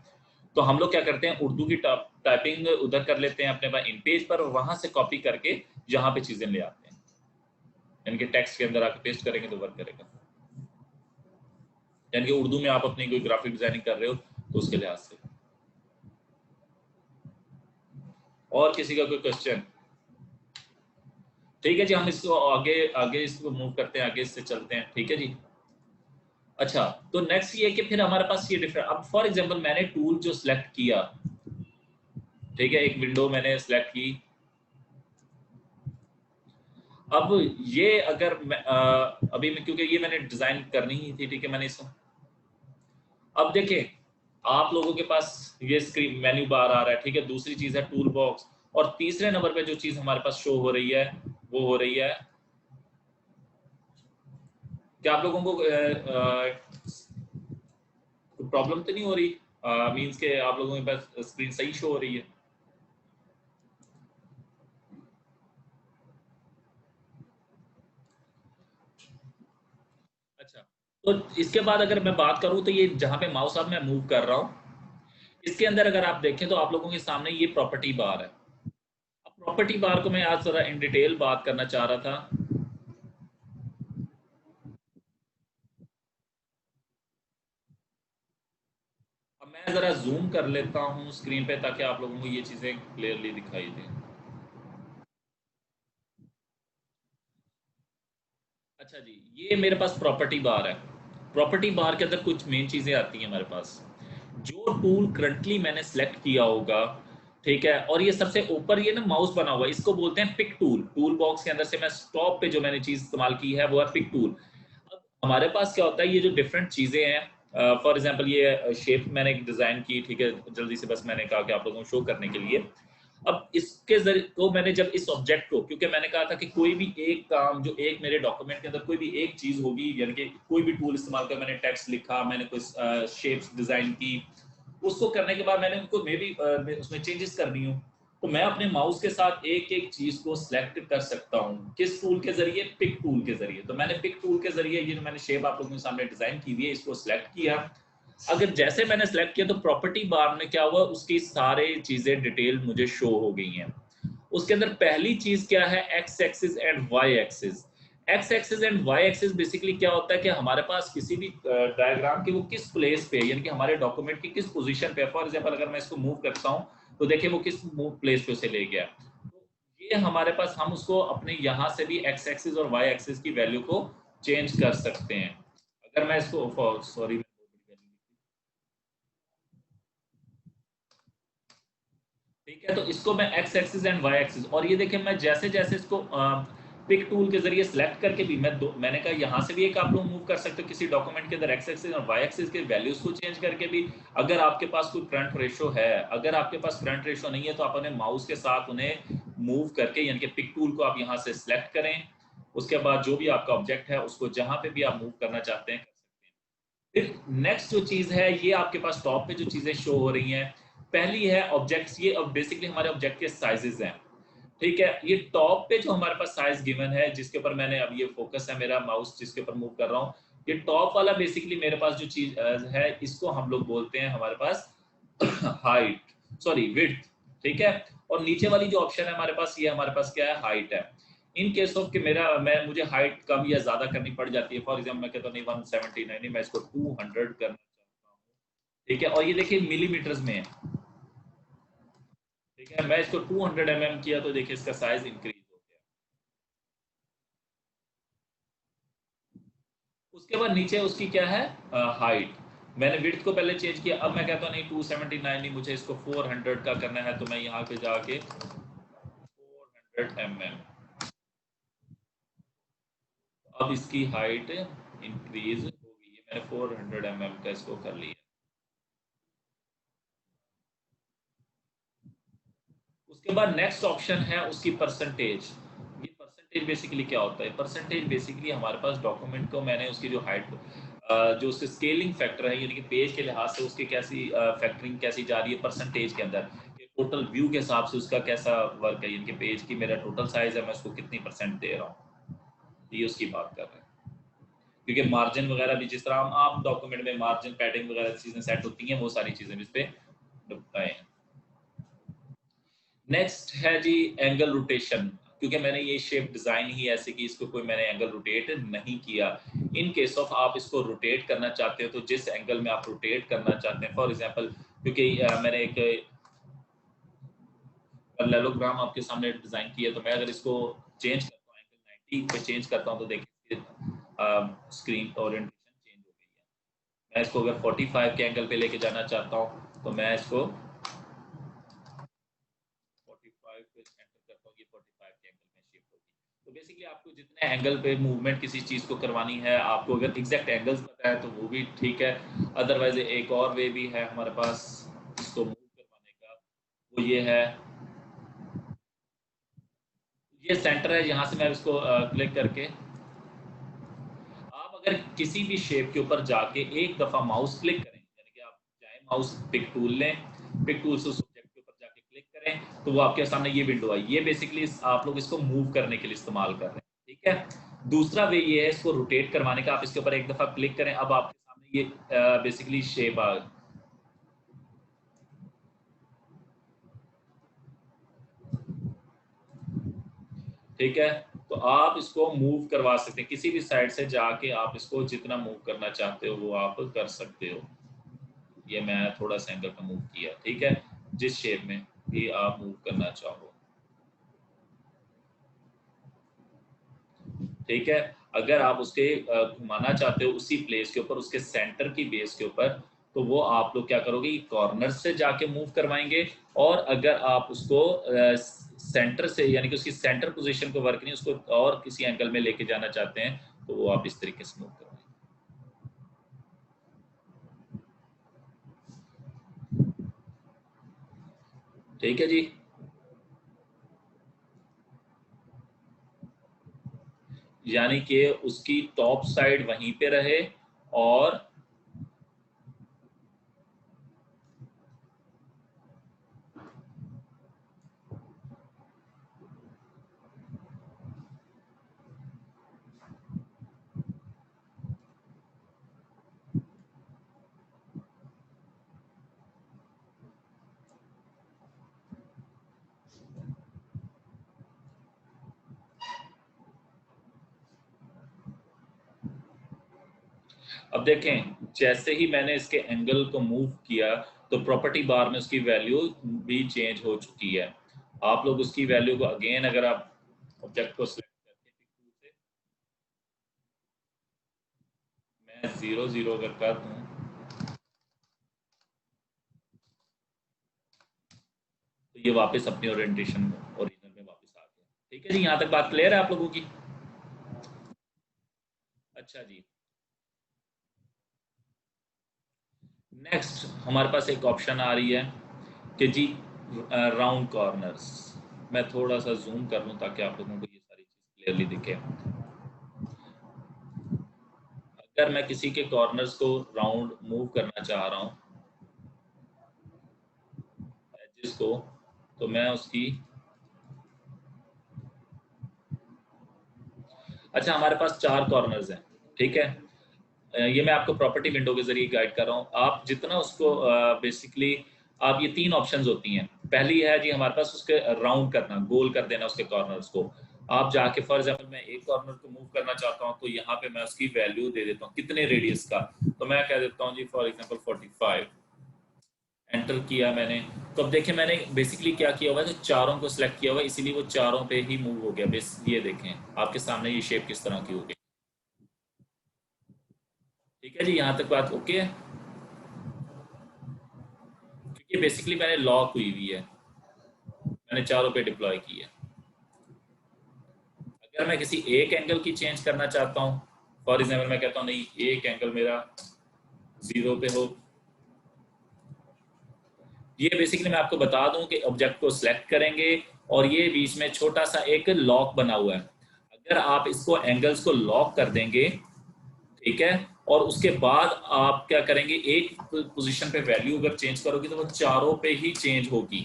तो हम लोग क्या करते हैं उर्दू की टाइपिंग उधर कर लेते हैं अपने पास इन पेज पर, वहां से कॉपी करके यहाँ पे चीजें ले आते हैं, यानी कि टेक्स्ट के अंदर आके पेस्ट करेंगे तो वर्क करेगा। यानी कि उर्दू में आप अपनी कोई ग्राफिक डिजाइनिंग कर रहे हो तो उसके लिहाज से। और किसी का कोई क्वेश्चन? ठीक है जी, हम इसको आगे आगे इसको मूव करते हैं, आगे इससे चलते हैं। ठीक है जी। अच्छा, तो नेक्स्ट ये है कि फिर हमारे पास ये डिफरेंट, अब फॉर एग्जांपल मैंने टूल जो सिलेक्ट किया, ठीक है, एक विंडो मैंने सेलेक्ट की। अब ये अगर मैं अभी मैं, क्योंकि ये मैंने डिजाइन करनी ही थी, ठीक है, मैंने इसको, अब देखिए आप लोगों के पास ये स्क्रीन मेन्यू बार आ रहा है, ठीक है, दूसरी चीज है टूल बॉक्स, और तीसरे नंबर पे जो चीज हमारे पास शो हो रही है वो हो रही है, क्या आप लोगों को प्रॉब्लम तो नहीं हो रही? मींस के आप लोगों के पास स्क्रीन सही शो हो रही है? अच्छा, तो इसके बाद अगर मैं बात करूं तो ये जहां पे माउस अब मैं मूव कर रहा हूं, इसके अंदर अगर आप देखें तो आप लोगों के सामने ये प्रॉपर्टी बार है। अब प्रॉपर्टी बार को मैं आज जरा इन डिटेल बात करना चाह रहा था। अब मैं जरा जूम कर लेता हूँ स्क्रीन पे ताकि आप लोगों को ये चीजें क्लियरली दिखाई दें। अच्छा जी, ये मेरे पास प्रॉपर्टी बार है। प्रॉपर्टी बार के अंदर कुछ मेन चीजें आती हैं हमारे पास। जो टूल करंटली मैंने सेलेक्ट किया होगा, ठीक है, और ये सबसे ऊपर ये ना माउस बना हुआ है, इसको बोलते हैं पिक टूल। टूल बॉक्स के अंदर से मैं स्टॉप पे जो मैंने चीज इस्तेमाल की है वो है पिक टूल। अब हमारे पास क्या होता है, ये जो डिफरेंट चीजें हैं, फॉर एग्जांपल ये शेप मैंने डिजाइन की, ठीक है, जल्दी से बस मैंने कहा कि आप लोगों को शो करने के लिए। अब इसके जरिए को मैंने जब इस ऑब्जेक्ट को, क्योंकि मैंने कहा था कि कोई भी एक काम जो एक मेरे डॉक्यूमेंट के अंदर कोई भी एक चीज होगी, यानी कि कोई भी टूल इस्तेमाल कर मैंने टेक्स्ट लिखा, मैंने कोई शेप्स डिजाइन की, उसको करने के बाद मैंने उनको मे भी उसमें चेंजेस करनी हो, तो मैं अपने माउस के साथ एक एक चीज को सिलेक्ट कर सकता हूँ। किस टूल के जरिए? पिक टूल के जरिए। तो मैंने पिक टूल के जरिए ये जो मैंने शेप आप लोगों के सामने डिजाइन की हुई है इसको सिलेक्ट किया। अगर जैसे मैंने सेलेक्ट किया तो प्रॉपर्टी बार में क्या हुआ, उसकी सारे चीजें डिटेल मुझे शो हो गई हैं। उसके अंदर पहली चीज क्या है, X axis and Y axis. X axis and Y axis basically क्या होता है कि हमारे पास किसी भी डायग्राम के वो किस प्लेस पे, यानी कि हमारे डॉक्यूमेंट की किस पोजीशन पे, फॉर एग्जांपल अगर मैं इसको मूव करता हूं तो देखिए वो किस प्लेस पे उसे ले गया। तो ये हमारे पास, हम उसको अपने यहाँ से भी एक्स एक्सिस और वाई एक्सिस की वैल्यू को चेंज कर सकते हैं। अगर मैं इसको, सॉरी, ठीक है, तो इसको मैं X axis and Y axis, और ये देखिए मैं जैसे जैसे इसको पिक टूल के जरिए सिलेक्ट करके भी मैंने कहा यहाँ से भी एक आप लोग मूव कर सकते हो किसी डॉक्यूमेंट के अंदर एक्स एक्सिस और वाई एक्सिस के वैल्यूज को चेंज करके भी। अगर आपके पास कोई फ्रंट रेशो है, अगर आपके पास फ्रंट रेशो नहीं है तो आप अपने माउस के साथ उन्हें मूव करके, यानी कि पिक टूल को आप यहाँ से सिलेक्ट करें, उसके बाद जो भी आपका ऑब्जेक्ट है उसको जहां पे भी आप मूव करना चाहते हैं कर सकते हैं। फिर नेक्स्ट जो चीज है, ये आपके पास टॉप पे जो चीजें शो हो रही हैं, पहली है ऑब्जेक्ट्स। ये अब बेसिकली हमारे ऑब्जेक्ट के साइजेस हैं, ठीक है। ये टॉप पे जो हमारे पास साइज गिवन है, जिसके ऊपर मैंने अब ये फोकस है मेरा माउस जिसके ऊपर मूव कर रहा हूँ, ये टॉप वाला बेसिकली मेरे पास जो चीज है इसको हम लोग बोलते हैं हमारे पास हाइट, सॉरी विड्थ, ठीक है। और नीचे वाली जो ऑप्शन है हमारे पास, ये हमारे पास क्या है, हाइट है। इन केस ऑफ कि मेरा मैं मुझे हाइट कम या ज्यादा करनी पड़ जाती है, फॉर एग्जाम्पल मैं कहता हूँ नहीं 179 नहीं, मैं इसको 200 करना चाहता हूँ, ठीक है, और ये देखिए मिलीमीटर्स में है, ठीक है। मैं इसको 200 किया तो देखिए इसका साइज इंक्रीज हो गया। उसके बाद नीचे उसकी क्या है, हाइट। मैंने विड्थ को पहले चेंज किया, अब मैं कहता हूँ नहीं 279 नहीं, मुझे इसको 400 का करना है, तो मैं यहाँ पे जाके 400 mm, अब इसकी हाइट इंक्रीज हो गई है, मैंने 400 का इसको कर लिया। उसके बाद नेक्स्ट ऑप्शन है उसकी परसेंटेज। ये परसेंटेज बेसिकली क्या होता है, परसेंटेज बेसिकली हमारे पास डॉक्यूमेंट को मैंने उसकी जो हाइट, जो उसके स्केलिंग फैक्टर है, यानी कि पेज के लिहाज से उसकी कैसी फैक्टरिंग कैसी जा रही है परसेंटेज के अंदर, टोटल व्यू के हिसाब से उसका कैसा वर्क है, यानी कि पेज की मेरा टोटल साइज है मैं उसको कितनी परसेंट दे रहा हूँ, ये उसकी बात कर रहे हैं। क्योंकि मार्जिन वगैरह भी जिस तरह हम आप डॉक्यूमेंट में मार्जिन पैडिंग वगैरह चीजें सेट होती हैं, वो सारी चीजें इस पे बताए हैं। नेक्स्ट है जी एंगल रोटेशन। क्योंकि मैंने ये शेप डिजाइन ही ऐसे कि इसको कोई मैंने एंगल रोटेट नहीं किया। इन केस ऑफ आप इसको रोटेट करना चाहते हो तो जिस एंगल में आप रोटेट करना चाहते हैं, फॉर एग्जांपल क्योंकि मैंने एक पैरेललोग्राम आपके सामने डिजाइन किया, तो मैं अगर इसको चेंज करता हूँ एंगल 90 पे चेंज करता हूँ तो देखिए स्क्रीन ओरिएंटेशन चेंज हो गई है। मैं इसको अगर 45 के एंगल पे लेके जाना चाहता हूँ तो मैं इसको बेसिकली आपको जितने एंगल पे मूवमेंट किसी चीज़ को करवानी है, आपको अगर एग्जैक्ट एंगल्स पता है तो वो भी ठीक है। अदरवाइज एक और वे भी है हमारे पास इसको मूव करवाने का, वो ये है, ये सेंटर है, यहाँ से मैं इसको क्लिक करके, आप अगर किसी भी शेप के ऊपर जाके एक दफ़ा माउस क्लिक करें, यानी कि आप चाहे माउस पिक टूल लें, पिक टूल से उस ऑब्जेक्ट के ऊपर जाके क्लिक करें तो वो आपके सामने ये विंडो आई। ये बेसिकली आप लोग इसको मूव करने के लिए इस्तेमाल कर रहे हैं, ठीक है। दूसरा वे ये है इसको रोटेट करवाने का, आप इसके ऊपर एक दफ़ा क्लिक करें, अब आपके सामने ये बेसिकली शेप आ, ठीक है। तो आप इसको मूव करवा सकते हैं किसी भी साइड से जाके, आप इसको जितना मूव करना चाहते हो वो आप कर सकते हो। ये मैं थोड़ा सा एंगल पे मूव किया, ठीक है, जिस शेप में भी आप मूव करना चाहो, ठीक है। अगर आप उसके घुमाना चाहते हो उसी प्लेस के ऊपर, उसके सेंटर की बेस के ऊपर, तो वो आप लोग क्या करोगे, कॉर्नर से जाके मूव करवाएंगे। और अगर आप उसको सेंटर से, यानी कि उसकी सेंटर पोजीशन को वर्क नहीं, उसको और किसी एंगल में लेके जाना चाहते हैं, तो वो आप इस तरीके से मूव करवाएंगे। ठीक है जी। यानी कि उसकी टॉप साइड वहीं पे रहे, और अब देखें, जैसे ही मैंने इसके एंगल को मूव किया तो प्रॉपर्टी बार में उसकी वैल्यू भी चेंज हो चुकी है। आप लोग उसकी वैल्यू को अगेन, अगर आप ऑब्जेक्ट को सिलेक्ट करके पिक टूल से, मैं 0 0 अगर कर दूं तो ये वापस अपनी ओरिएंटेशन ओरिजिनल में वापस आ गया। ठीक है जी, यहाँ तक बात क्लियर है आप लोगों की? अच्छा जी। नेक्स्ट हमारे पास एक ऑप्शन आ रही है कि जी राउंड कॉर्नर्स। मैं थोड़ा सा जूम कर लूँ ताकि आप लोगों को ये सारी चीज़ क्लियरली दिखे। अगर मैं किसी के कॉर्नर्स को राउंड मूव करना चाह रहा हूँ, एजेस को, तो मैं उसकी, अच्छा हमारे पास 4 कॉर्नर्स हैं, ठीक है। ये मैं आपको प्रॉपर्टी विंडो के जरिए गाइड कर रहा हूँ। आप जितना उसको बेसिकली, आप ये 3 ऑप्शंस होती हैं। पहली है जी हमारे पास उसके राउंड करना, गोल कर देना उसके कॉर्नर्स को। आप जाके फॉर एग्जांपल मैं एक कॉर्नर को मूव करना चाहता हूँ, तो यहाँ पे मैं उसकी वैल्यू दे देता हूँ कितने रेडियस का, तो मैं कह देता हूँ जी फॉर एग्जांपल 45। एंटर किया मैंने, तो अब देखिए मैंने बेसिकली क्या किया हुआ है, तो चारों को सिलेक्ट किया हुआ है, इसीलिए वो चारों पे ही मूव हो गया। बेस ये देखें आपके सामने ये शेप किस तरह की हो गई। ठीक है जी, यहाँ तक बात ओके है, क्योंकि बेसिकली मैंने लॉक हुई हुई है, मैंने चारों पे डिप्लॉय की है। अगर मैं किसी एक एंगल की चेंज करना चाहता हूँ, फॉर एग्जाम्पल मैं कहता हूँ नहीं एक एंगल मेरा 0 पे हो, ये बेसिकली मैं आपको बता दूं कि ऑब्जेक्ट को सिलेक्ट करेंगे और ये बीच में छोटा सा एक लॉक बना हुआ है। अगर आप इसको एंगल्स को लॉक कर देंगे, ठीक है, और उसके बाद आप क्या करेंगे, एक पोजीशन पे वैल्यू अगर चेंज करोगे तो वो चारों पे ही चेंज होगी।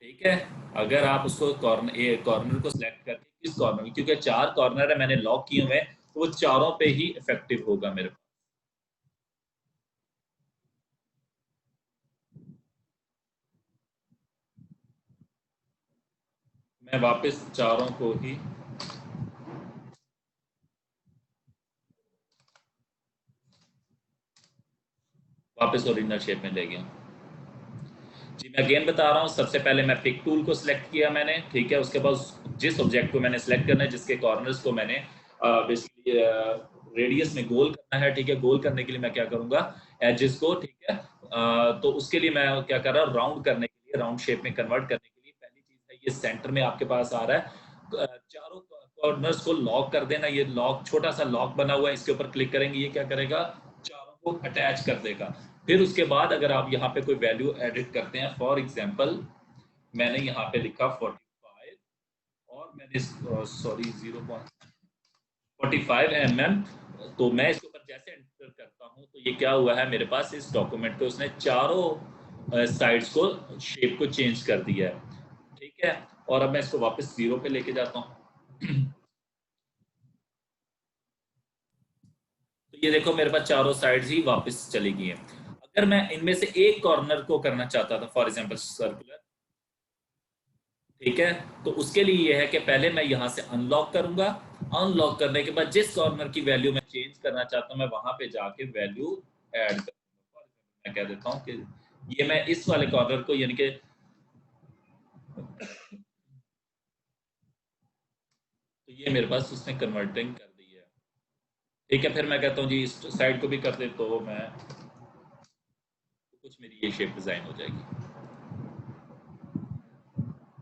ठीक है, अगर आप उसको कॉर्नर को सिलेक्ट करके किस कॉर्नर, क्योंकि 4 कॉर्नर है मैंने लॉक किए हुए हैं, तो वो चारों पे ही इफेक्टिव होगा मेरे पास। मैं वापस चारों को ही वापस ओरिजिनल शेप में ले गया। जी मैं अगेन बता रहा हूँ, सबसे पहले मैं पिक टूल को सिलेक्ट किया मैंने, ठीक है। उसके बाद जिस ऑब्जेक्ट को मैंने सिलेक्ट करना है, जिसके कॉर्नर्स को मैंने बेसिकली रेडियस में गोल करना है, ठीक है, गोल करने के लिए मैं क्या करूंगा, एजेस को, ठीक है, तो उसके लिए मैं क्या कर रहा हूँ, राउंड करने के लिए लिए, राउंड शेप में कन्वर्ट करने के लिए पहली चीज है ये सेंटर में आपके पास आ रहा है, चारों कॉर्नर्स को लॉक कर देना। ये लॉक, छोटा सा लॉक बना हुआ है, इसके ऊपर क्लिक करेंगे, ये क्या करेगा, चारों को अटैच कर देगा। फिर उसके बाद अगर आप यहाँ पे कोई वैल्यू एडिट करते हैं, फॉर एग्जांपल मैंने यहाँ पे लिखा 45 और मैंने सॉरी 0.45 mm, तो मैं इसके ऊपर जैसे एंटर करता हूँ तो ये क्या हुआ है, मेरे पास इस डॉक्यूमेंट पे उसने चारों साइड्स को, शेप को चेंज कर दिया है। ठीक है, और अब मैं इसको वापस 0 पे लेके जाता हूँ। तो ये देखो मेरे पास चारों साइड्स ही वापस चली गई हैं। अगर मैं इनमें से एक कॉर्नर को करना चाहता था, फॉर एग्जांपल सर्कुलर, ठीक है, तो उसके लिए ये है कि पहले मैं यहाँ से अनलॉक करूंगा। अनलॉक करने के बाद जिस कॉर्नर की वैल्यू मैं चेंज करना चाहता हूँ, मैं वहां पे जाके वैल्यू ऐड करूंगा। मैं कह देता हूँ कि ये मैं इस वाले कॉर्नर को, यानी कि तो ये मेरे पास उसने कन्वर्टिंग कर दी है। ठीक है, फिर मैं कहता हूँ जी इस साइड को भी कर दे, तो मैं कुछ मेरी ये शेप डिजाइन हो जाएगी।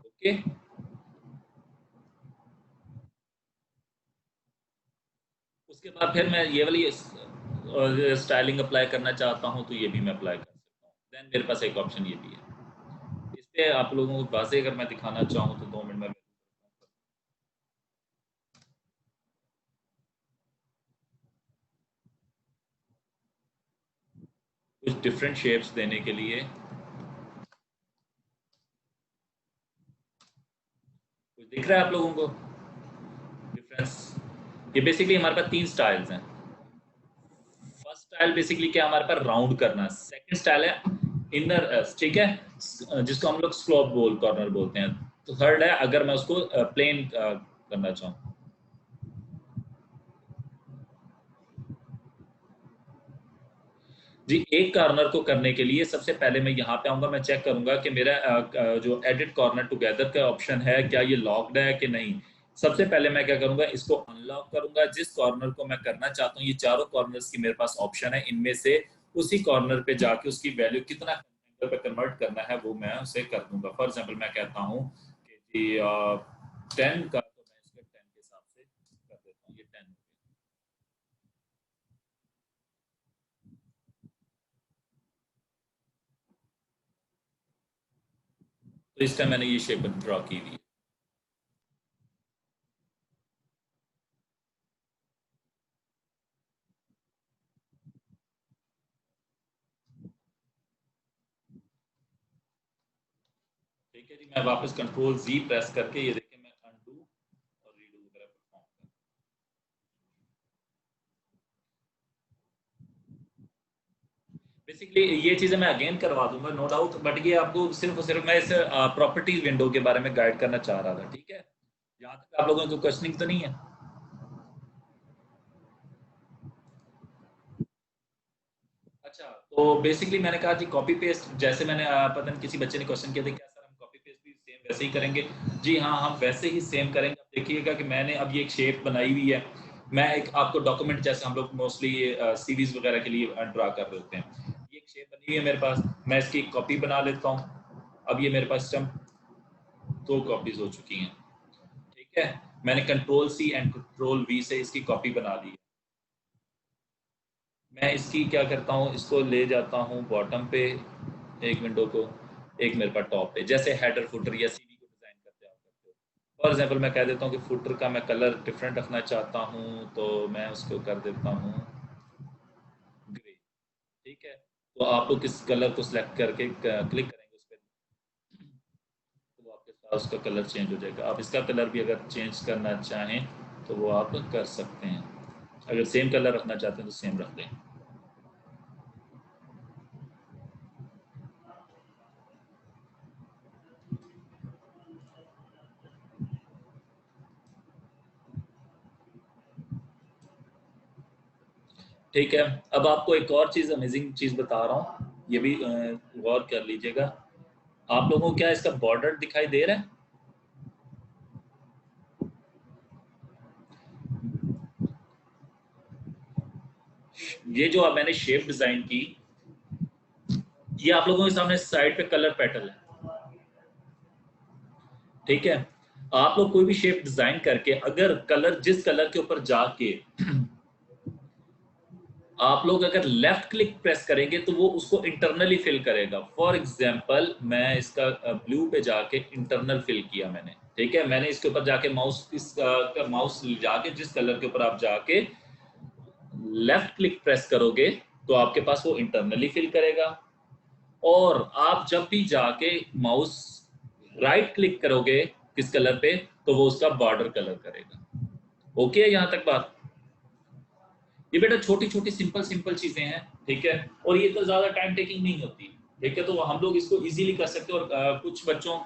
ओके, उसके बाद फिर मैं ये वाली स्टाइलिंग अप्लाई करना चाहता हूँ, तो ये भी मैं अप्लाई कर सकता हूँ। देन मेरे पास एक ऑप्शन ये भी है। इस पे आप लोगों को वाज़ेह अगर मैं दिखाना चाहूँ तो 2 मिनट में कुछ डिफरेंट शेप्स देने के लिए, कुछ दिख रहा है आप लोगों को डिफरेंस? ये बेसिकली हमारे पास 3 स्टाइल्स हैं। फर्स्ट स्टाइल बेसिकली क्या, हमारे पास राउंड करना। सेकंड स्टाइल है इनर एस, ठीक है, जिसको हम लोग स्लोप बोल कॉर्नर बोलते हैं। तो थर्ड है अगर मैं उसको प्लेन करना चाहूँ। जी, एक कॉर्नर को करने के लिए सबसे पहले मैं यहाँ पे आऊंगा, मैं चेक करूंगा कि मेरा जो एडिट कॉर्नर टुगेदर का ऑप्शन है क्या ये लॉक्ड है कि नहीं। सबसे पहले मैं क्या करूंगा, इसको अनलॉक करूंगा। जिस कॉर्नर को मैं करना चाहता हूँ, ये चारों कॉर्नर्स की मेरे पास ऑप्शन है, इनमें से उसी कॉर्नर पे जाके उसकी वैल्यू कितना एंगल पे कन्वर्ट करना है वो मैं उसे कर दूंगा। फॉर एग्जाम्पल मैं कहता हूँ कि जी 10 का, तो मैं इसके 10 के हिसाब से कर देता हूँ, ये 10। तो इस टाइम मैंने ये शेप ड्रॉ की हुई है। ठीक है जी, मैं वापस कंट्रोल जी प्रेस करके ये देखिए मैं अनडू और रीडू वगैरह परफॉर्म कर। बेसिकली ये चीजें मैं अगेन करवा दूंगा नो डाउट, बट ये आपको सिर्फ और सिर्फ मैं इस प्रॉपर्टीज विंडो के बारे में गाइड करना चाह रहा था। ठीक है, यहाँ तक आप लोगों को क्वेश्चनिंग तो नहीं है? अच्छा, तो बेसिकली मैंने कहा जी कॉपी पेस्ट, जैसे मैंने पता नहीं किसी बच्चे ने क्वेश्चन किया था क्या सर हम कॉपी पेस्ट भी सेम वैसे ही करेंगे? जी हाँ, हम वैसे ही सेम करेंगे। आप देखिएगा कि मैंने अब ये एक शेप बनाई हुई है। मैं एक आपको डॉक्यूमेंट, जैसे हम लोग मोस्टली सीरीज वगैरह के लिए ड्रा कर रहे होते हैं, ये एक शेप बनी हुई है मेरे पास, मैं इसकी कॉपी बना लेता हूँ। अब ये मेरे पास स्टम्प 2 कॉपीज हो चुकी हैं। ठीक है, मैंने control C and control V से इसकी कॉपी बना दी है। मैं इसकी क्या करता हूँ, इसको ले जाता हूँ बॉटम पे एक विंडो को, एक मेरे पास टॉप पे, जैसे हेडर फुटर या सीवी को डिजाइन करते आप करते हो। फॉर एग्जांपल मैं कह देता हूँ कि फुटर का मैं कलर डिफरेंट रखना चाहता हूँ, तो मैं उसको कर देता हूँ ग्रे। ठीक है, तो आप लोग किस कलर को सिलेक्ट करके क्लिक करेंगे उस पर, तो वो आपके पास उसका कलर चेंज हो जाएगा। आप इसका कलर भी अगर चेंज करना चाहें तो वो आप कर सकते हैं। अगर सेम कलर रखना चाहते हैं तो सेम रख दें। ठीक है, अब आपको एक और चीज़, अमेजिंग चीज़ बता रहा हूँ, ये भी गौर कर लीजिएगा। आप लोगों को क्या इसका बॉर्डर दिखाई दे रहा है? ये जो अब मैंने शेप डिजाइन की, ये आप लोगों के सामने साइड पे कलर पेटल है। ठीक है। आप लोग कोई भी शेप डिजाइन करके अगर कलर, जिस कलर के ऊपर जाके आप लोग अगर लेफ्ट क्लिक प्रेस करेंगे तो वो उसको इंटरनली फिल करेगा। फॉर एग्जांपल मैं इसका ब्लू पे जाके इंटरनल फिल किया मैंने, ठीक है। मैंने इसके ऊपर जाके माउस, इस माउस जाके जिस कलर के ऊपर आप जाके लेफ्ट क्लिक प्रेस करोगे तो आपके पास वो इंटरनली फिल करेगा। और आप जब भी जाके माउस राइट क्लिक करोगे किस कलर पे, तो वो उसका बॉर्डर कलर करेगा। ओके है यहाँ तक बात? ये बेटा छोटी छोटी सिंपल सिंपल चीजें हैं, ठीक है। और ये तो ज्यादा टाइम टेकिंग नहीं होती, ठीक है। तो हम लोग इसको इजीली कर सकते हैं। और कुछ बच्चों